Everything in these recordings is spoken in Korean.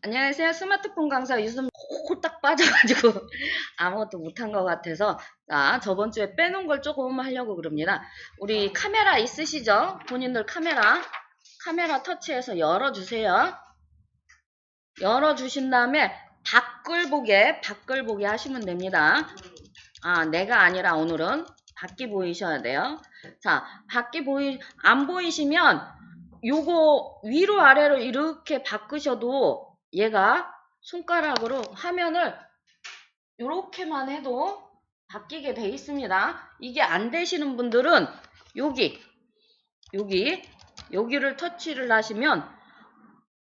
안녕하세요. 스마트폰 강사 요즘 홀딱 빠져가지고 아무것도 못한 것 같아서 자, 저번 주에 빼놓은 걸 조금 하려고 그럽니다. 우리 카메라 있으시죠? 본인들 카메라 터치해서 열어주세요. 열어주신 다음에 밖을 보게 하시면 됩니다. 내가 아니라 오늘은 밖이 보이셔야 돼요. 자, 안 보이시면 요거 위로 아래로 이렇게 바꾸셔도 얘가 손가락으로 화면을 이렇게만 해도 바뀌게 돼 있습니다. 이게 안 되시는 분들은 여기를 터치를 하시면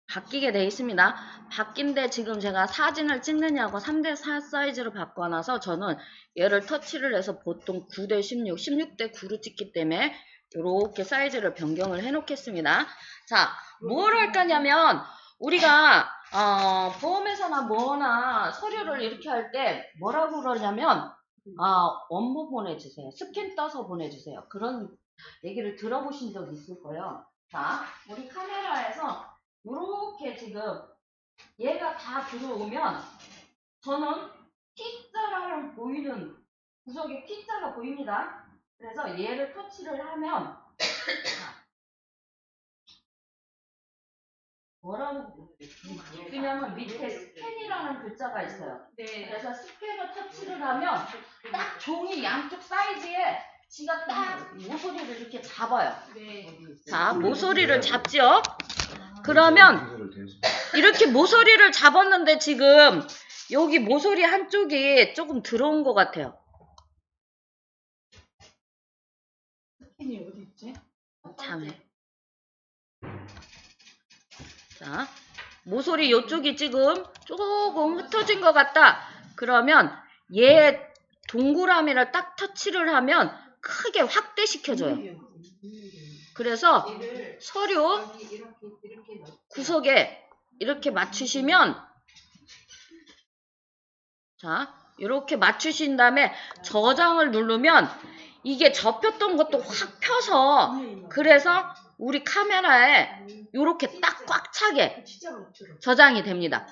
바뀌게 돼 있습니다. 바뀐데 지금 제가 사진을 찍느냐고 3대4 사이즈로 바꿔놔서 저는 얘를 터치를 해서 보통 9대16, 16대9로 찍기 때문에 이렇게 사이즈를 변경을 해 놓겠습니다. 자, 뭘 할 거냐면 우리가 보험회사나 뭐나 서류를 이렇게 할 때 뭐라고 그러냐면 원본 보내주세요. 스캔 떠서 보내주세요. 그런 얘기를 들어보신 적 있을 거예요. 자, 우리 카메라에서 이렇게 지금 얘가 다 들어오면 저는 T자랑 보이는 구석에 T자가 보입니다. 그래서 얘를 터치를 하면 뭐라고 그러냐면 밑에 스캔이라는 글자가 있어요. 네. 그래서 스캔을 터치를 하면 딱 종이 양쪽 사이즈에 지가 딱 모서리를 이렇게 잡아요. 네. 자, 모서리를 잡죠. 그러면 이렇게 모서리를 잡았는데 지금 여기 모서리 한쪽이 조금 들어온 것 같아요. 스캔이 어디 있지? 참해. 자, 모서리 이쪽이 지금 조금 흩어진 것 같다. 그러면 얘 동그라미를 딱 터치를 하면 크게 확대시켜줘요. 그래서 서류 구석에 이렇게 맞추시면 자, 이렇게 맞추신 다음에 저장을 누르면 이게 접혔던 것도 확 펴서 그래서 우리 카메라에 이렇게 딱 꽉 차게 저장이 됩니다.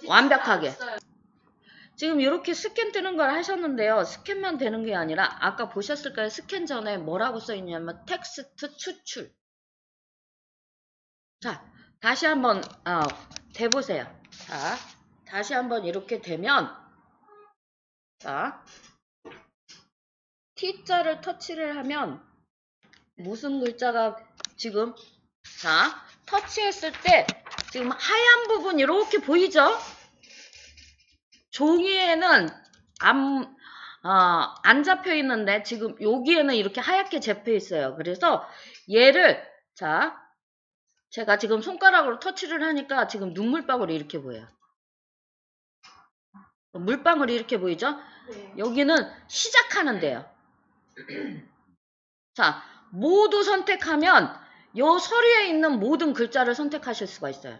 완벽하게. 지금 이렇게 스캔 뜨는 걸 하셨는데요. 스캔만 되는 게 아니라 아까 보셨을까요? 스캔 전에 뭐라고 써있냐면 텍스트 추출. 자, 다시 한번 대보세요. 자, 다시 한번 이렇게 되면 자, T자를 터치를 하면 무슨 글자가 지금 자, 터치했을 때 지금 하얀 부분 이렇게 보이죠? 종이에는 안 잡혀 있는데 지금 여기에는 이렇게 하얗게 잡혀 있어요. 그래서 얘를 자, 제가 지금 손가락으로 터치를 하니까 지금 눈물방울이 이렇게 보여요. 물방울이 이렇게 보이죠? 네. 여기는 시작하는 데요. 자, 모두 선택하면 요 서류에 있는 모든 글자를 선택하실 수가 있어요.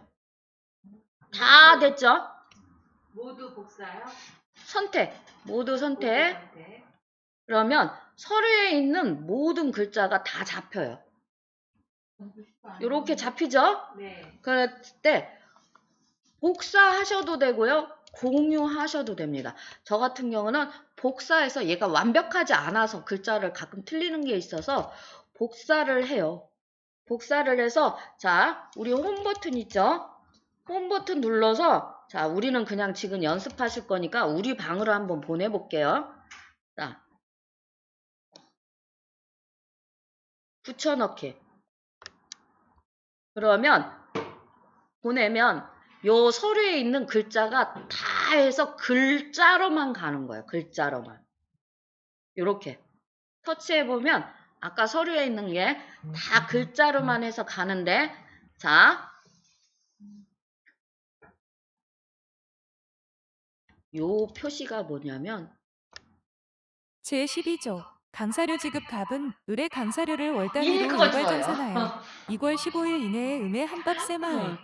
다 됐죠? 모두 복사요? 모두 선택. 그러면 서류에 있는 모든 글자가 다 잡혀요. 이렇게 잡히죠? 네. 그럴 때 복사하셔도 되고요. 공유하셔도 됩니다. 저 같은 경우는 복사해서 얘가 완벽하지 않아서 글자를 가끔 틀리는 게 있어서 복사를 해요. 복사를 해서 자, 우리 홈 버튼 있죠? 홈 버튼 눌러서 자, 우리는 그냥 지금 연습하실 거니까 우리 방으로 한번 보내볼게요. 자, 붙여넣기. 그러면 보내면 요 서류에 있는 글자가 다 해서 글자로만 가는 거예요. 글자로만. 요렇게 터치해보면 아까 서류에 있는 게 다 글자로만 해서 가는데 자, 요 표시가 뭐냐면 제12조 강사료 지급 갑은 의뢰 강사료를 월 단위로 이거 일괄 좋아요. 정산하여 2월 15일 이내에 음해 한밥세 마을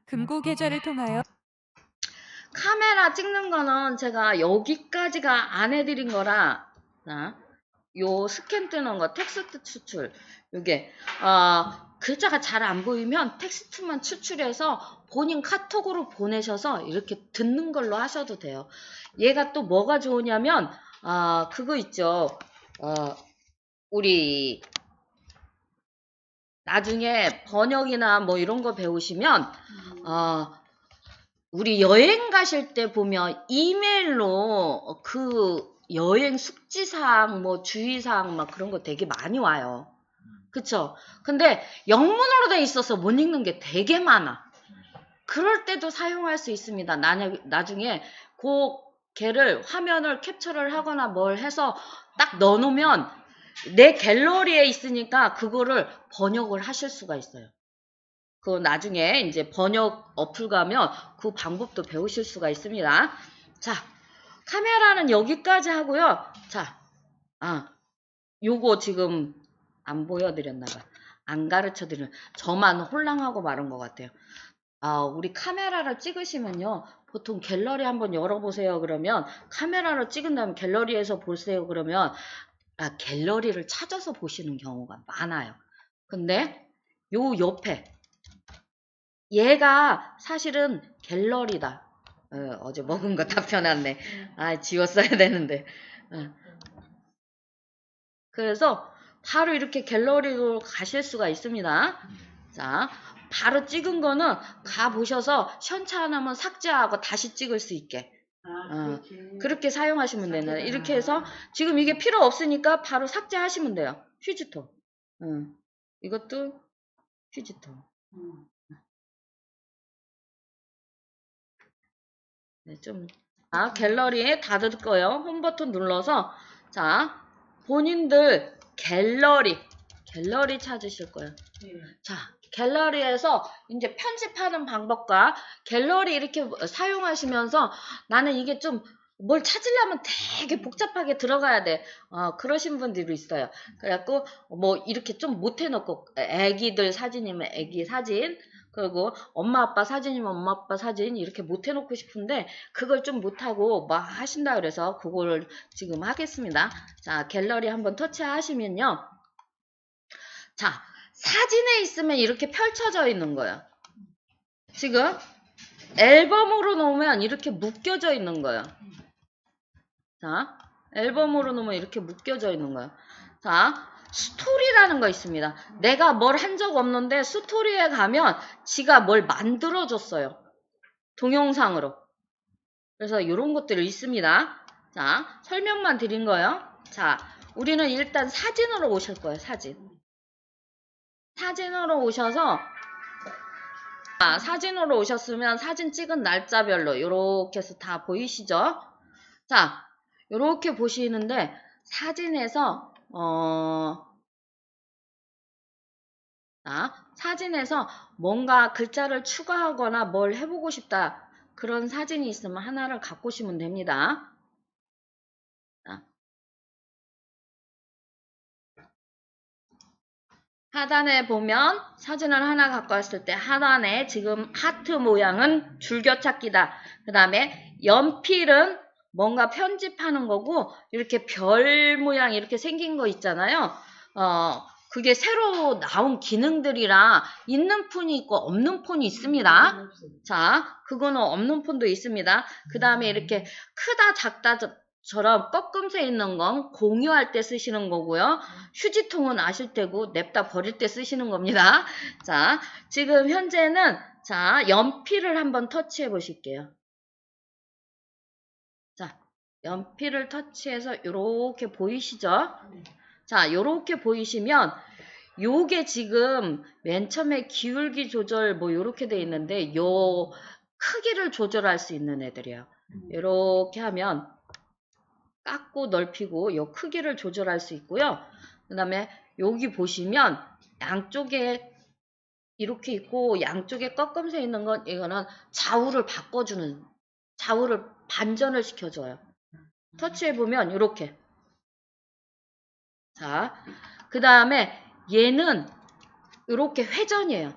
금고 계좌를 통하여 카메라 찍는 거는 제가 여기까지가 안 해드린 거라 자, 요 스캔 뜨는 거 텍스트 추출 요게 글자가 잘 안 보이면 텍스트만 추출해서 본인 카톡으로 보내셔서 이렇게 듣는 걸로 하셔도 돼요. 얘가 또 뭐가 좋으냐면 그거 있죠. 우리 나중에 번역이나 뭐 이런 거 배우시면 우리 여행 가실 때 보면 이메일로 그 여행 숙지사항 뭐 주의사항 막 그런 거 되게 많이 와요. 그쵸? 근데 영문으로 돼 있어서 못 읽는 게 되게 많아. 그럴 때도 사용할 수 있습니다. 나중에 걔를 화면을 캡처를 하거나 뭘 해서 딱 넣어놓으면 내 갤러리에 있으니까 그거를 번역을 하실 수가 있어요. 그 나중에 이제 번역 어플 가면 그 방법도 배우실 수가 있습니다. 자, 카메라는 여기까지 하고요. 자, 요거 지금 안 보여드렸나봐요. 안 가르쳐드리는, 저만 홀랑하고 마른 것 같아요. 우리 카메라를 찍으시면요. 보통 갤러리 한번 열어보세요. 그러면 카메라로 찍은 다음에 갤러리에서 보세요. 그러면 갤러리를 찾아서 보시는 경우가 많아요. 근데 요 옆에 얘가 사실은 갤러리다. 어제 먹은 거 다 펴놨네. 지웠어야 되는데. 그래서 바로 이렇게 갤러리로 가실 수가 있습니다. 자, 바로 찍은 거는 가보셔서 현차 하나만 삭제하고 다시 찍을 수 있게. 그렇게 사용하시면 되나요? 이렇게 해서 지금 이게 필요 없으니까 바로 삭제하시면 돼요. 휴지통. 이것도 휴지통. 네, 갤러리에 닫을 거예요. 홈 버튼 눌러서 자, 본인들 갤러리 찾으실 거예요. 자, 갤러리에서 이제 편집하는 방법과 갤러리 이렇게 사용하시면서 나는 이게 좀 뭘 찾으려면 되게 복잡하게 들어가야 돼. 그러신 분들이 있어요. 그래갖고 뭐 이렇게 좀 못해놓고 애기들 사진이면 애기 사진, 그리고 엄마 아빠 사진이면 엄마 아빠 사진 이렇게 못해놓고 싶은데 그걸 좀 못하고 막 하신다 그래서 그걸 지금 하겠습니다. 자, 갤러리 한번 터치하시면요. 자, 사진에 있으면 이렇게 펼쳐져 있는 거예요. 지금 앨범으로 놓으면 이렇게 묶여져 있는 거예요. 자, 앨범으로 놓으면 이렇게 묶여져 있는 거예요. 자, 스토리라는 거 있습니다. 내가 뭘 한 적 없는데 스토리에 가면 지가 뭘 만들어줬어요. 동영상으로. 그래서 이런 것들이 있습니다. 자, 설명만 드린 거예요. 자, 우리는 일단 사진으로 오실 거예요. 사진으로 오셔서 사진으로 오셨으면 사진 찍은 날짜별로 이렇게 해서 다 보이시죠? 자, 이렇게 보시는데 사진에서 사진에서 뭔가 글자를 추가하거나 뭘 해보고 싶다. 그런 사진이 있으면 하나를 갖고 오시면 됩니다. 하단에 보면 사진을 하나 갖고 왔을 때 하단에 지금 하트 모양은 줄겨찾기다. 그 다음에 연필은 뭔가 편집하는 거고 이렇게 별 모양 이렇게 생긴 거 있잖아요. 그게 새로 나온 기능들이라 있는 폰이 있고 없는 폰이 있습니다. 자, 그거는 없는 폰도 있습니다. 그 다음에 이렇게 크다 작다처럼 꺾음새 있는 건 공유할 때 쓰시는 거고요. 휴지통은 아실 테고 냅다 버릴 때 쓰시는 겁니다. 자, 지금 현재는 자, 연필을 한번 터치해 보실게요. 자, 연필을 터치해서 이렇게 보이시죠? 자, 요렇게 보이시면 요게 지금 맨 처음에 기울기 조절 뭐 요렇게 돼 있는데 요 크기를 조절할 수 있는 애들이에요. 요렇게 하면 깎고 넓히고 요 크기를 조절할 수 있고요. 그 다음에 여기 보시면 양쪽에 이렇게 있고 양쪽에 꺾음새 있는 건 이거는 좌우를 바꿔주는 좌우를 반전을 시켜줘요. 터치해보면 이렇게 자, 그 다음에 얘는 이렇게 회전이에요.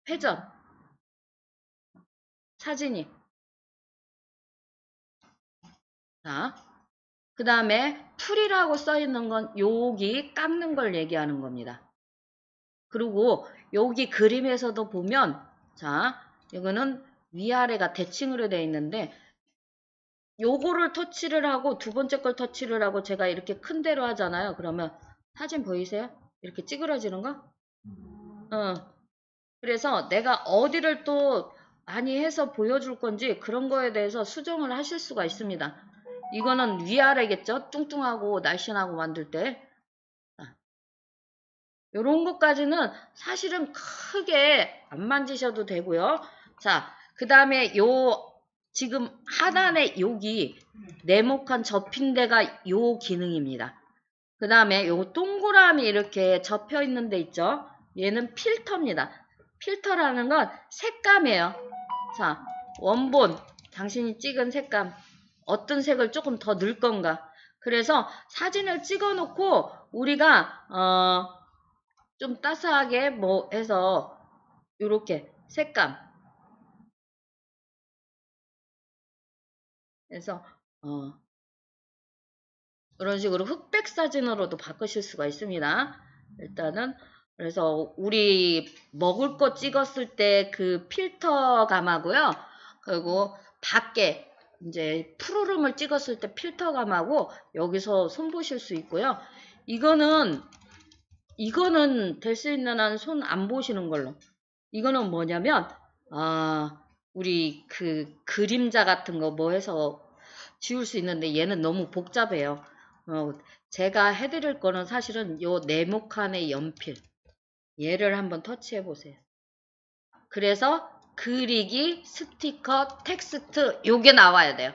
회전. 사진이. 자, 그 다음에 풀이라고 써있는 건 여기 깎는 걸 얘기하는 겁니다. 그리고 여기 그림에서도 보면, 자, 이거는 위아래가 대칭으로 되어 있는데, 요거를 터치를 하고 두 번째 걸 터치를 하고 제가 이렇게 큰 대로 하잖아요. 그러면 사진 보이세요? 이렇게 찌그러지는 거? 그래서 내가 어디를 또 많이 해서 보여줄 건지 그런 거에 대해서 수정을 하실 수가 있습니다. 이거는 위아래겠죠? 뚱뚱하고 날씬하고 만들 때. 요런 것까지는 사실은 크게 안 만지셔도 되고요. 자, 그 다음에 지금 하단에 여기 네모칸 접힌 데가 요 기능입니다. 그 다음에 요 동그라미 이렇게 접혀 있는 데 있죠? 얘는 필터입니다. 필터라는 건 색감이에요. 자, 원본, 당신이 찍은 색감, 어떤 색을 조금 더 넣을 건가. 그래서 사진을 찍어 놓고 우리가 좀 따스하게 뭐 해서 요렇게 색감 그래서 이런 식으로 흑백 사진으로도 바꾸실 수가 있습니다. 일단은 그래서 우리 먹을 거 찍었을 때 그 필터감하고요. 그리고 밖에 이제 푸르름을 찍었을 때 필터감하고 여기서 손보실 수 있고요. 이거는 될 수 있는 한 손 안 보시는 걸로. 이거는 뭐냐면 우리 그 그림자 같은 거 뭐 해서 지울 수 있는데 얘는 너무 복잡해요. 제가 해드릴 거는 사실은 요 네모칸의 연필 얘를 한번 터치해 보세요. 그래서 그리기, 스티커, 텍스트 요게 나와야 돼요.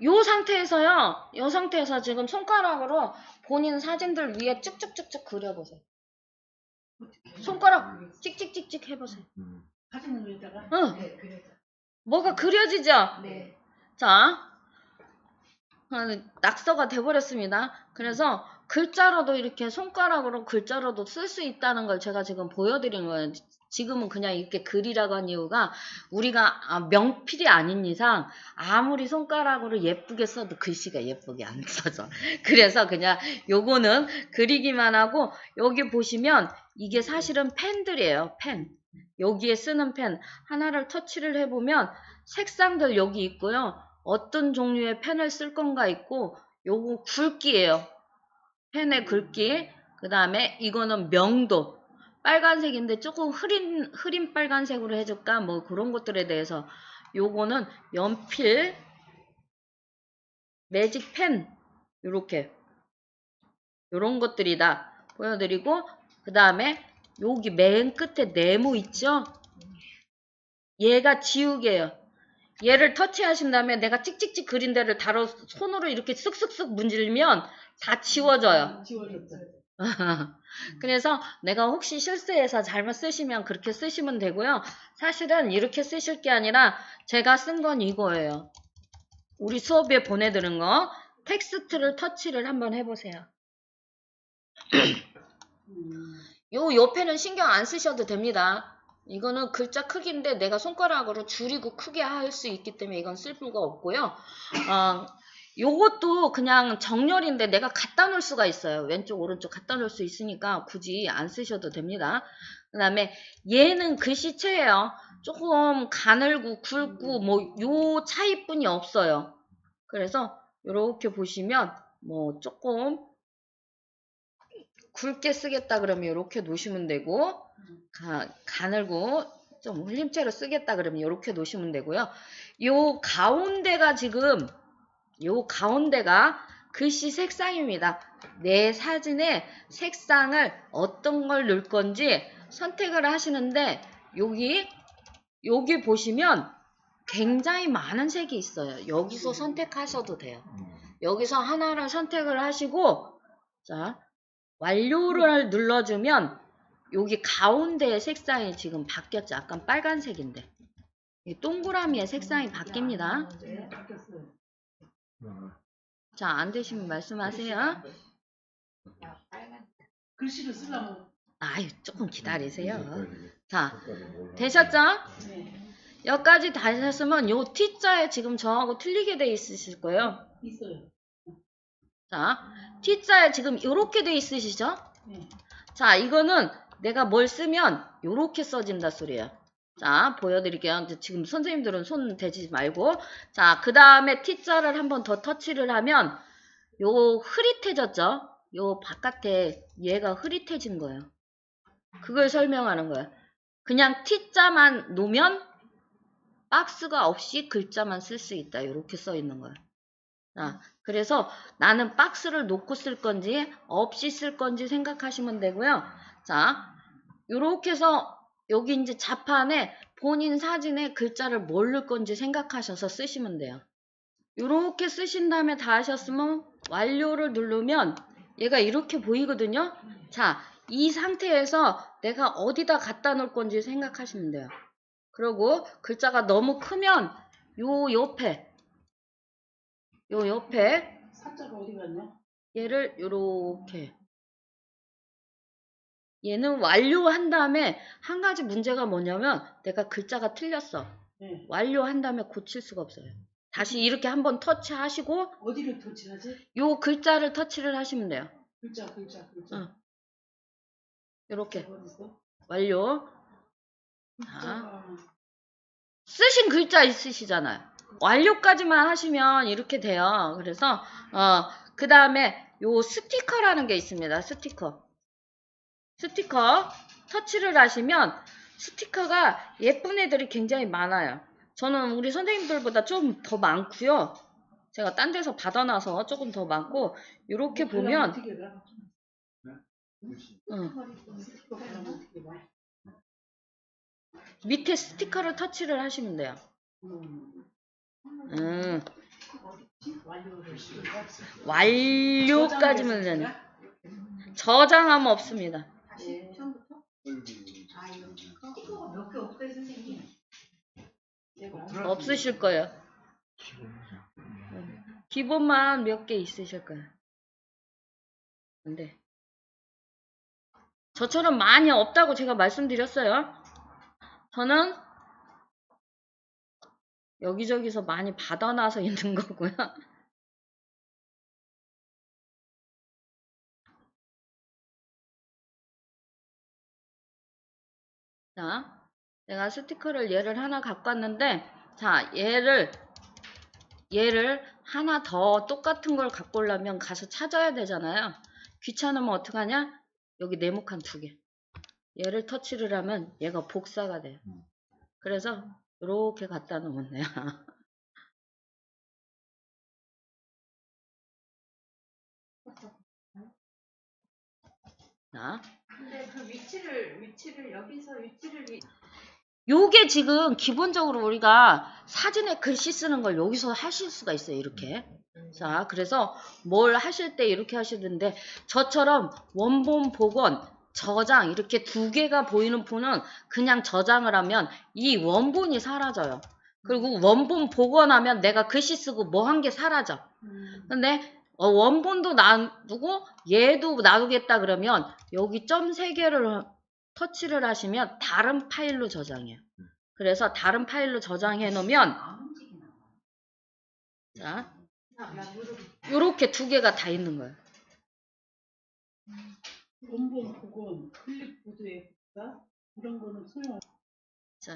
요 상태에서 지금 손가락으로 본인 사진들 위에 쭉쭉쭉쭉 그려보세요. 손가락 찍찍찍찍 해보세요. 사진을 위에다가? 응. 네, 그래서. 뭐가 그려지죠? 네. 자, 낙서가 돼버렸습니다. 그래서 글자로도 이렇게 손가락으로 글자로도 쓸 수 있다는 걸 제가 지금 보여드린 거예요. 지금은 그냥 이렇게 그리라고 한 이유가 우리가 명필이 아닌 이상 아무리 손가락으로 예쁘게 써도 글씨가 예쁘게 안 써져. 그래서 그냥 요거는 그리기만 하고 여기 보시면 이게 사실은 펜들이에요. 펜. 여기에 쓰는 펜 하나를 터치를 해보면 색상들 여기 있고요. 어떤 종류의 펜을 쓸 건가 있고 요거 굵기예요. 펜의 굵기. 그 다음에 이거는 명도. 빨간색인데 조금 흐린 빨간색으로 해줄까? 뭐 그런 것들에 대해서 요거는 연필, 매직 펜 요렇게 요런 것들이다 보여드리고 그 다음에 여기 맨 끝에 네모 있죠? 얘가 지우개예요. 얘를 터치하신 다음에 내가 찍찍찍 그린 데를 바로 손으로 이렇게 쓱쓱쓱 문질면 다 지워져요. 지워졌어요. 그래서 내가 혹시 실수해서 잘못 쓰시면 그렇게 쓰시면 되고요. 사실은 이렇게 쓰실 게 아니라 제가 쓴 건 이거예요. 우리 수업에 보내드린 거 텍스트를 터치를 한번 해보세요. 요 옆에는 신경 안 쓰셔도 됩니다. 이거는 글자 크기인데 내가 손가락으로 줄이고 크게 할 수 있기 때문에 이건 쓸 필요가 없고요. 요것도 그냥 정렬인데 내가 갖다 놓을 수가 있어요. 왼쪽 오른쪽 갖다 놓을 수 있으니까 굳이 안 쓰셔도 됩니다. 그 다음에 얘는 글씨체예요. 조금 가늘고 굵고 뭐 요 차이뿐이 없어요. 그래서 요렇게 보시면 뭐 조금 굵게 쓰겠다 그러면 이렇게 놓으시면 되고 가늘고 좀 흘림체로 쓰겠다 그러면 이렇게 놓으시면 되고요. 요 가운데가 지금 요 가운데가 글씨 색상입니다. 내 사진에 색상을 어떤 걸 넣을 건지 선택을 하시는데 여기 보시면 굉장히 많은 색이 있어요. 여기서 선택하셔도 돼요. 여기서 하나를 선택을 하시고 자 완료를 눌러주면 여기 가운데의 색상이 지금 바뀌었죠. 약간 빨간색인데 이 동그라미의 색상이 바뀝니다. 네, 바뀌었어요. 자, 안 되시면 말씀하세요. 글씨를 쓰려면. 아유, 조금 기다리세요. 자, 되셨죠? 네. 여기까지 다 하셨으면 요 T자에 지금 저하고 틀리게 돼 있으실 거예요. 있어요. 자, T자에 지금 이렇게 돼 있으시죠? 네. 자, 이거는 내가 뭘 쓰면 요렇게 써진다 소리예요. 자, 보여드릴게요. 이제 지금 선생님들은 손 대지 말고. 자, 그 다음에 T자를 한 번 더 터치를 하면 요 흐릿해졌죠? 요 바깥에 얘가 흐릿해진 거예요. 그걸 설명하는 거예요. 그냥 T자만 놓으면 박스가 없이 글자만 쓸 수 있다. 이렇게 써 있는 거예요. 자, 그래서 나는 박스를 놓고 쓸 건지 없이 쓸 건지 생각하시면 되고요. 자, 요렇게 해서 여기 이제 자판에 본인 사진에 글자를 뭘 넣을 건지 생각하셔서 쓰시면 돼요. 요렇게 쓰신 다음에 다 하셨으면 완료를 누르면 얘가 이렇게 보이거든요. 자, 이 상태에서 내가 어디다 갖다 놓을 건지 생각하시면 돼요. 그리고 글자가 너무 크면 요 옆에 사자가 어디 갔냐? 얘를 요렇게 얘는 완료한 다음에 한 가지 문제가 뭐냐면 내가 글자가 틀렸어. 네. 완료한 다음에 고칠 수가 없어요. 다시 이렇게 한번 터치하시고 어디를 터치하지? 요 글자를 터치를 하시면 돼요. 글자. 응. 요렇게 어디 있어? 완료. 글자가 쓰신 글자 있으시잖아요. 완료까지만 하시면 이렇게 돼요. 그래서 그 다음에 요 스티커라는 게 있습니다. 스티커 터치를 하시면 스티커가 예쁜 애들이 굉장히 많아요. 저는 우리 선생님들보다 좀 더 많고요. 제가 딴 데서 받아놔서 조금 더 많고 이렇게 보면 어떻게 가? 스티커가 어떻게 가? 밑에 스티커를 터치를 하시면 돼요. 완료까지만 되네. 저장하면 없습니다. 다시 처음부터? 스티커가 몇 개 없어요, 선생님? 없으실 거예요. 기본만 몇 개 있으실 거예요. 근데 저처럼 많이 없다고 제가 말씀드렸어요. 저는 여기저기서 많이 받아놔서 있는 거고요. 자, 내가 스티커를 얘를 하나 갖고 왔는데, 자, 얘를 하나 더 똑같은 걸 갖고 오려면 가서 찾아야 되잖아요. 귀찮으면 어떡하냐? 여기 네모칸 2개. 얘를 터치를 하면 얘가 복사가 돼요. 그래서 이렇게 갖다 놓으면 돼요. 자. 근데 그 위치를 여기서 요게 지금 기본적으로 우리가 사진에 글씨 쓰는 걸 여기서 하실 수가 있어요. 이렇게. 자, 그래서 뭘 하실 때 이렇게 하시는데 저처럼 원본 복원, 저장 이렇게 2개가 보이는 폰은 그냥 저장을 하면 이 원본이 사라져요. 그리고 원본 복원하면 내가 글씨 쓰고 뭐 한 게 사라져. 근데 원본도 놔두고 얘도 놔두겠다 그러면 여기 점 3개를 터치를 하시면 다른 파일로 저장해요. 그래서 다른 파일로 저장해 놓으면 자, 요렇게 2개가 다 있는 거예요. 원본 복원, 클립보드에 이런 거는 소용. 자,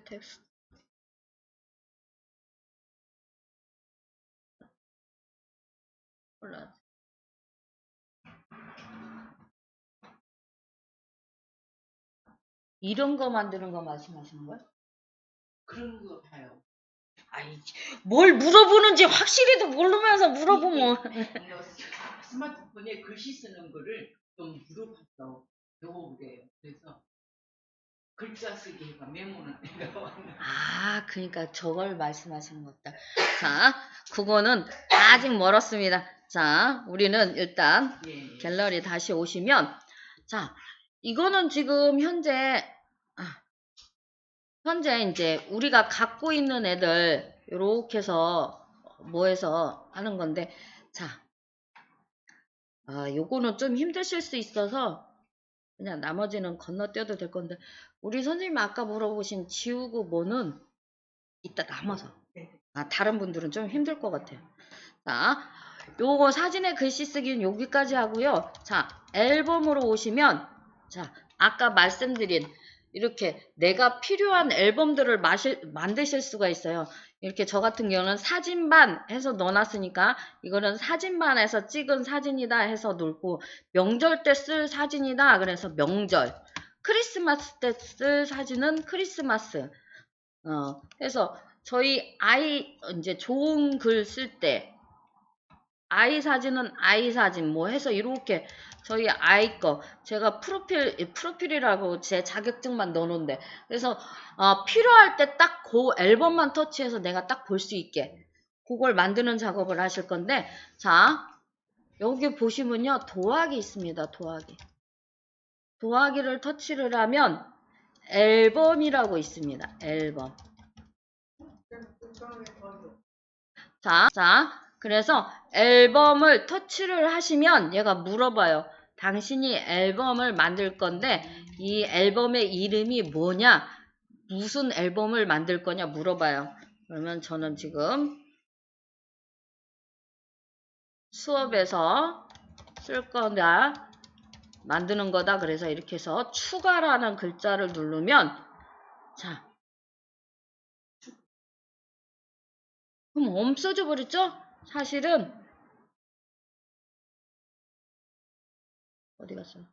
텍스트 올라. 이런 거 만드는 거 말씀하시는 거예요? 그런 거 봐요. 아이, 뭘 물어보는지 확실히도 모르면서 물어보면. 스마트폰에 글씨 쓰는 거를 좀 물어봤어. 배워보게요. 그래서 글자 쓰기가 메모는 내가 왔는데. 아, 그러니까 저걸 말씀하시는 것다. 자, 그거는 아직 멀었습니다. 자, 우리는 일단 예. 갤러리 다시 오시면, 자, 이거는 지금 현재 이제 우리가 갖고 있는 애들 요렇게 해서 뭐해서 하는 건데, 자, 요거는 좀 힘드실 수 있어서 그냥 나머지는 건너뛰어도 될 건데, 우리 선생님 아까 물어보신 지우고 뭐는 이따 남아서 다른 분들은 좀 힘들 것 같아요. 자, 요거 사진에 글씨 쓰기는 여기까지 하고요. 자, 앨범으로 오시면, 자, 아까 말씀드린 이렇게 내가 필요한 앨범들을 만드실 수가 있어요. 이렇게 저 같은 경우는 사진반 해서 넣어놨으니까 이거는 사진반에서 찍은 사진이다 해서 놓고, 명절 때 쓸 사진이다 그래서 명절, 크리스마스 때 쓸 사진은 크리스마스. 해서 저희 아이 이제 좋은 글 쓸 때 아이 사진은 아이 사진 뭐 해서 이렇게 저희 아이 거 제가 프로필이라고 제 자격증만 넣어놓은데, 그래서 필요할 때 딱 그 앨범만 터치해서 내가 딱 볼 수 있게 그걸 만드는 작업을 하실 건데, 자 여기 보시면요 도화기 있습니다. 도화기를 터치를 하면 앨범이라고 있습니다. 앨범. 자, 그래서 앨범을 터치를 하시면 얘가 물어봐요. 당신이 앨범을 만들 건데 이 앨범의 이름이 뭐냐? 무슨 앨범을 만들 거냐 물어봐요. 그러면 저는 지금 수업에서 쓸 거다, 만드는 거다. 그래서 이렇게 해서 추가라는 글자를 누르면, 자, 그럼 없어져 버렸죠? 사실은 어디 갔어요?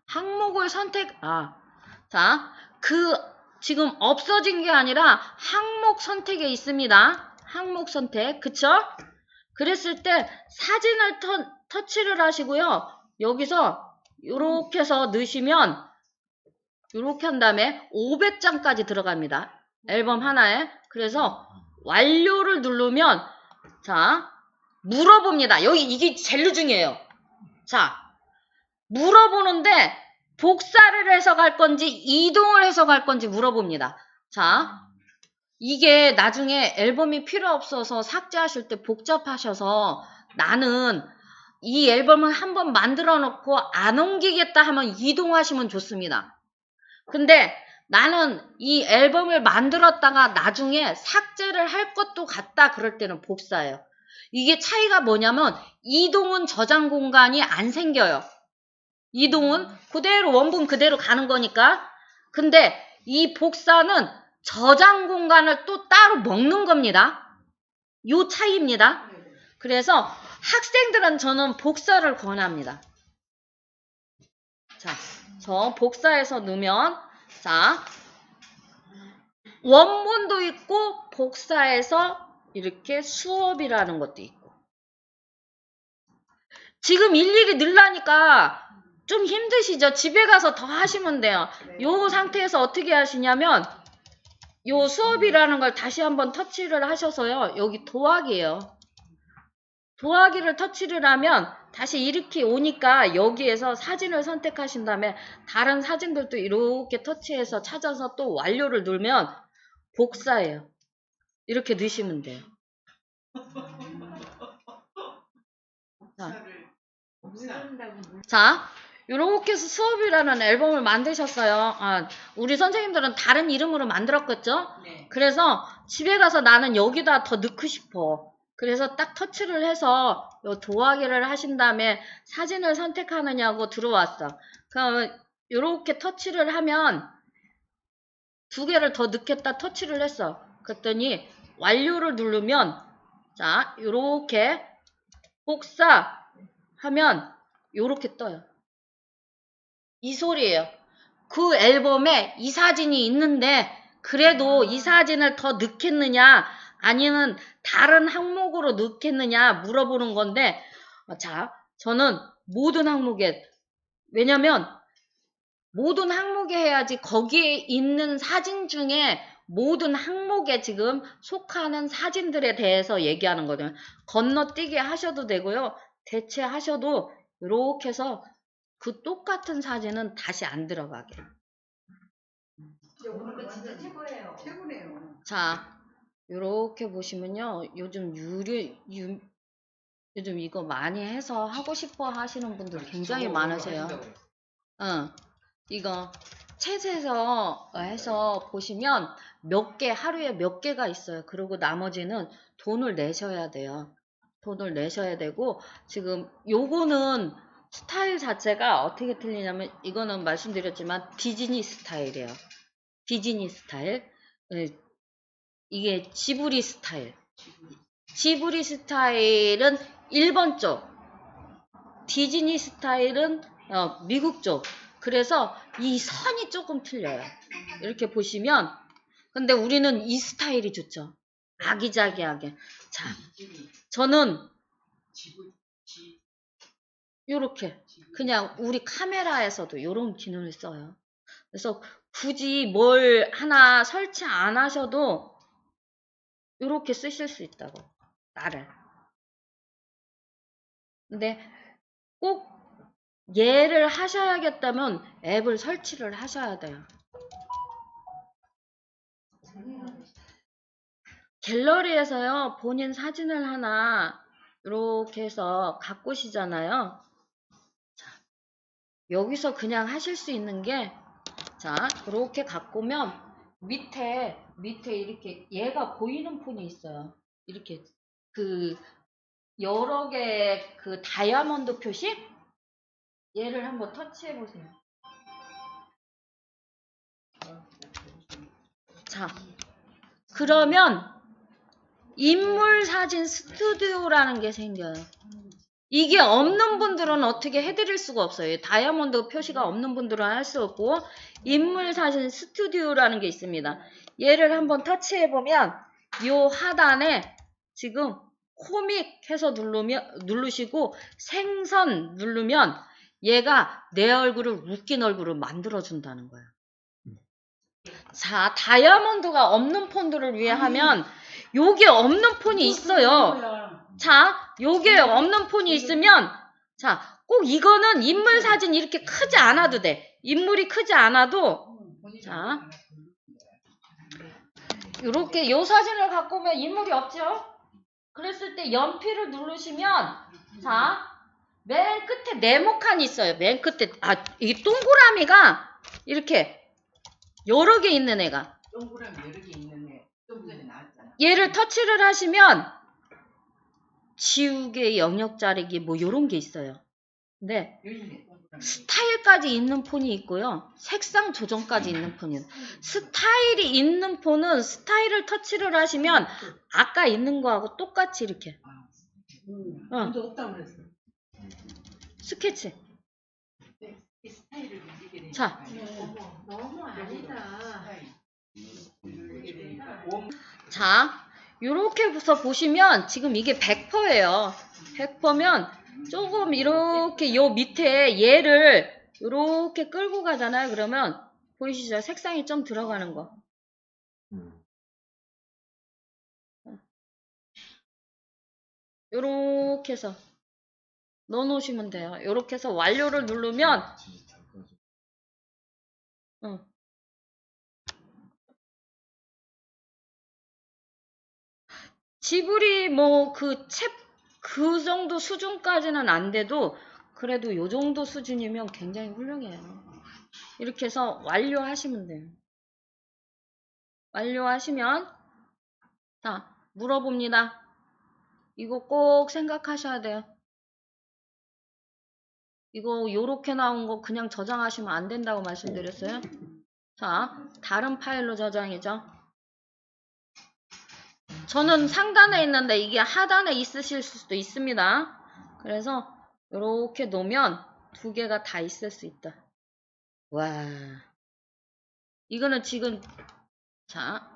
항목을 자, 지금 없어진 게 아니라 항목 선택에 있습니다. 항목 선택, 그쵸? 그랬을 때 사진을 터치를 하시고요. 여기서 요렇게 해서 넣으시면 요렇게 한 다음에 500장까지 들어갑니다. 앨범 하나에. 그래서 완료를 누르면, 자, 물어봅니다. 이게 제일 중요해요. 자, 물어보는데 복사를 해서 갈 건지 이동을 해서 갈 건지 물어봅니다. 자, 이게 나중에 앨범이 필요 없어서 삭제하실 때 복잡하셔서 나는 이 앨범을 한번 만들어 놓고 안 옮기겠다 하면 이동하시면 좋습니다. 근데 나는 이 앨범을 만들었다가 나중에 삭제를 할 것도 같다 그럴 때는 복사해요. 이게 차이가 뭐냐면 이동은 저장 공간이 안 생겨요. 이동은 그대로 원본 그대로 가는 거니까. 근데 이 복사는 저장 공간을 또 따로 먹는 겁니다. 요 차이입니다. 그래서 학생들은 저는 복사를 권합니다. 자, 저 복사해서 넣으면, 자, 원본도 있고 복사해서 이렇게 수업이라는 것도 있고. 지금 일일이 넣으려니까 좀 힘드시죠? 집에 가서 더 하시면 돼요. 요 상태에서 어떻게 하시냐면 요 수업이라는 걸 다시 한번 터치를 하셔서요. 여기 도화기예요. 도화기를 터치를 하면 다시 이렇게 오니까 여기에서 사진을 선택하신 다음에 다른 사진들도 이렇게 터치해서 찾아서 또 완료를 누르면 복사예요. 이렇게 넣으시면 돼요. 자, 이렇게 해서 수업이라는 앨범을 만드셨어요. 우리 선생님들은 다른 이름으로 만들었겠죠? 네. 그래서 집에 가서 나는 여기다 더 넣고 싶어. 그래서 딱 터치를 해서 요 도화기를 하신 다음에 사진을 선택하느냐고 들어왔어. 그럼 이렇게 터치를 하면 두 개를 더 넣겠다 터치를 했어. 그랬더니 완료를 누르면, 자, 요렇게 복사하면 요렇게 떠요. 이 소리예요. 그 앨범에 이 사진이 있는데 그래도 이 사진을 더 넣겠느냐 아니면 다른 항목으로 넣겠느냐 물어보는 건데, 자, 저는 모든 항목에, 왜냐면 모든 항목에 해야지 거기에 있는 사진 중에 모든 항목에 지금 속하는 사진들에 대해서 얘기하는 거거든요. 건너뛰기 하셔도 되고요. 대체하셔도 이렇게 해서 그 똑같은 사진은 다시 안 들어가게. 오늘 거 진짜 최고예요. 최고네요. 자, 요렇게 보시면요. 요즘 요즘 이거 많이 해서 하고 싶어 하시는 분들 굉장히 많으세요. 이거 챗에서 해서 보시면 하루에 몇 개가 있어요. 그리고 나머지는 돈을 내셔야 돼요. 돈을 내셔야 되고, 지금 요거는 스타일 자체가 어떻게 틀리냐면, 이거는 말씀드렸지만 디즈니 스타일이에요. 디즈니 스타일. 예, 이게 지브리 스타일. 지브리 스타일은 일본 쪽, 디즈니 스타일은 미국 쪽. 그래서 이 선이 조금 틀려요. 이렇게 보시면. 근데 우리는 이 스타일이 좋죠. 아기자기하게. 자, 저는 요렇게 그냥 우리 카메라에서도 요런 기능을 써요. 그래서 굳이 뭘 하나 설치 안 하셔도 요렇게 쓰실 수 있다고. 나를. 근데 꼭 얘를 하셔야겠다면 앱을 설치를 하셔야 돼요. 갤러리에서요, 본인 사진을 하나 이렇게 해서 갖고 오시잖아요. 자, 여기서 그냥 하실 수 있는 게, 자, 이렇게 갖고 오면 밑에 이렇게 얘가 보이는 폰이 있어요. 이렇게 여러 개 다이아몬드 표시? 얘를 한번 터치해 보세요. 자, 그러면 인물 사진 스튜디오라는 게 생겨요. 이게 없는 분들은 어떻게 해드릴 수가 없어요. 다이아몬드 표시가 없는 분들은 할 수 없고, 인물 사진 스튜디오라는 게 있습니다. 얘를 한번 터치해보면, 요 하단에 지금 코믹 해서 누르시고 생선 누르면 얘가 내 얼굴을 웃긴 얼굴을 만들어준다는 거예요. 자, 다이아몬드가 없는 폰들을 위해 하면, 요게 없는 폰이 있어요. 자, 요게 없는 폰이 있으면, 자, 꼭 이거는 인물 사진 이렇게 크지 않아도 돼. 인물이 크지 않아도, 자, 요렇게 요 사진을 갖고 오면 인물이 없죠? 그랬을 때 연필을 누르시면, 자, 맨 끝에 네모칸이 있어요. 맨 끝에, 이게 동그라미가 이렇게 여러 개 있는 애가. 동그라미 여러 개 있는 애. 좀 전에 나왔잖아. 얘를 터치를 하시면 지우개, 영역 자르기 뭐 요런 게 있어요. 근데 스타일까지 있는 폰이 있고요. 색상 조정까지 있는 폰이 있어요. 스타일이 있는 폰은 스타일을 터치를 하시면 아까 있는 거하고 똑같이 이렇게. 먼저 없다고 그랬어. 스케치. 이 스타일을 움직이게 되니까. 자. 너무 아니다. 자, 요렇게 해서 보시면 지금 이게 100%예요. 100%면 조금 이렇게 요 밑에 얘를 요렇게 끌고 가잖아요. 그러면 보이시죠? 색상이 좀 들어가는 거. 요렇게 해서 넣어놓으시면 돼요. 요렇게 해서 완료를 누르면 지브리 뭐 그 정도 수준까지는 안 돼도 그래도 요 정도 수준이면 굉장히 훌륭해요. 이렇게 해서 완료하시면 돼요. 완료하시면 자, 물어봅니다. 이거 꼭 생각하셔야 돼요. 이거 요렇게 나온 거 그냥 저장하시면 안 된다고 말씀드렸어요. 자, 다른 파일로 저장이죠. 저는 상단에 있는데 이게 하단에 있으실 수도 있습니다. 그래서 이렇게 놓으면 두 개가 다 있을 수 있다. 와, 이거는 지금 자